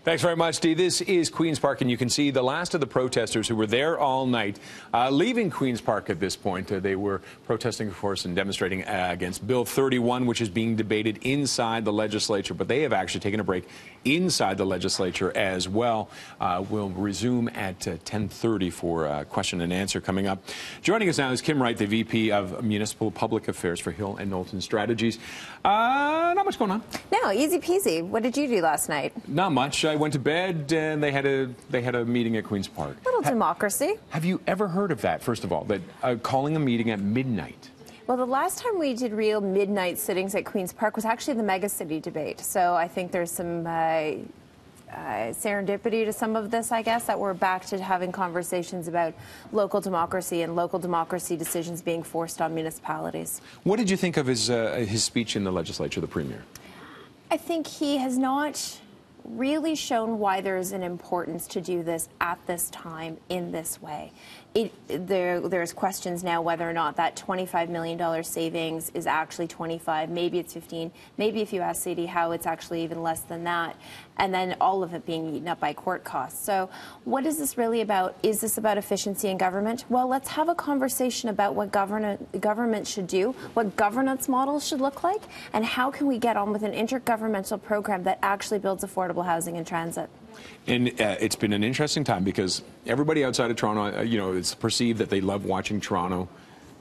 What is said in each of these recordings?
Thanks very much, Dee. This is Queen's Park, and you can see the last of the protesters who were there all night leaving Queen's Park at this point. They were protesting, of course, and demonstrating against Bill 31, which is being debated inside the legislature. But they have actually taken a break inside the legislature as well. We'll resume at 10:30 for a question and answer coming up. Joining us now is Kim Wright, the VP of Municipal Public Affairs for Hill and Knowlton Strategies. Not much going on. No, easy peasy. What did you do last night? Not much. I went to bed and they had a meeting at Queen's Park. Little democracy. Have you ever heard of that, first of all, that calling a meeting at midnight? Well, the last time we did real midnight sittings at Queen's Park was actually the megacity debate. So I think there's some serendipity to some of this, I guess, that we're back to having conversations about local democracy and local democracy decisions being forced on municipalities. What did you think of his speech in the legislature, the Premier? I think he has not really shown why there's an importance to do this at this time in this way. There's questions now whether or not that $25 million savings is actually 25, maybe it's 15, maybe if you ask Sadie Howe, it's actually even less than that, and then all of it being eaten up by court costs. So what is this really about? Is this about efficiency in government? Well, let's have a conversation about what government should do, what governance models should look like, and how can we get on with an intergovernmental program that actually builds affordable housing and transit. And it's been an interesting time because everybody outside of Toronto, it's perceived that they love watching Toronto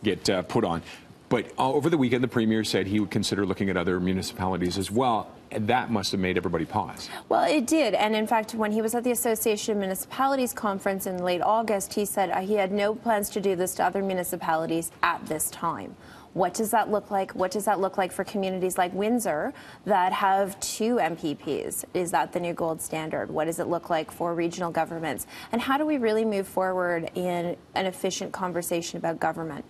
get put on. But over the weekend, the Premier said he would consider looking at other municipalities as well. And that must have made everybody pause. Well, it did. And in fact, when he was at the Association of Municipalities conference in late August, he said he had no plans to do this to other municipalities at this time. What does that look like? What does that look like for communities like Windsor that have 2 MPPs? Is that the new gold standard? What does it look like for regional governments? And how do we really move forward in an efficient conversation about government?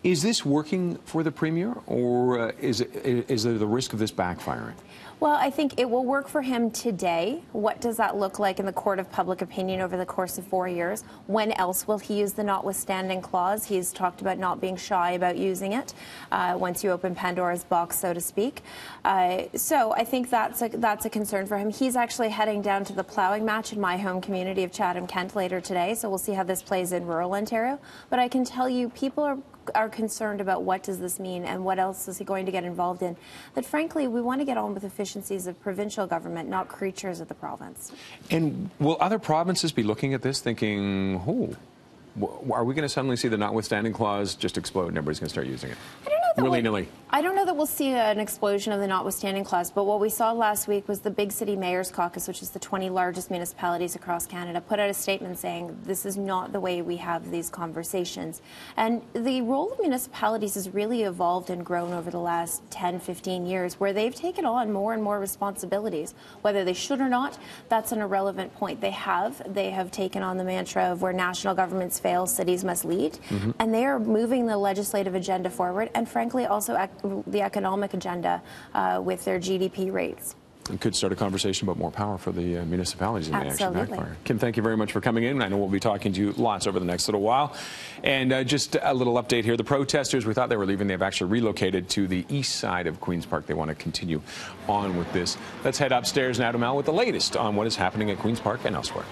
Is this working for the Premier, or is there the risk of this backfiring? Well, I think it will work for him today. What does that look like in the court of public opinion over the course of 4 years? When else will he use the notwithstanding clause? He's talked about not being shy about using it once you open Pandora's box, so to speak. So I think that's a concern for him. He's actually heading down to the ploughing match in my home community of Chatham-Kent later today, so we'll see how this plays in rural Ontario. But I can tell you, people are concerned about what does this mean and what else is he going to get involved in. That frankly, we want to get on with efficiencies of provincial government, not creatures of the province. And will other provinces be looking at this thinking, are we going to suddenly see the notwithstanding clause just explode and everybody's going to start using it? Willy-nilly. I don't know that we'll see an explosion of the notwithstanding clause, but what we saw last week was the Big City Mayors Caucus, which is the 20 largest municipalities across Canada, put out a statement saying this is not the way we have these conversations. And the role of municipalities has really evolved and grown over the last 10, 15 years, where they've taken on more and more responsibilities. Whether they should or not, that's an irrelevant point. They have taken on the mantra of where national governments fail, cities must lead, and they are moving the legislative agenda forward, and frankly also the economic agenda with their GDP rates. And could start a conversation about more power for the municipalities in the action backfire. Kim, thank you very much for coming in. I know we'll be talking to you lots over the next little while. And just a little update here. The protesters, we thought they were leaving. They've actually relocated to the east side of Queen's Park. They want to continue on with this. Let's head upstairs now to Mel with the latest on what is happening at Queen's Park and elsewhere.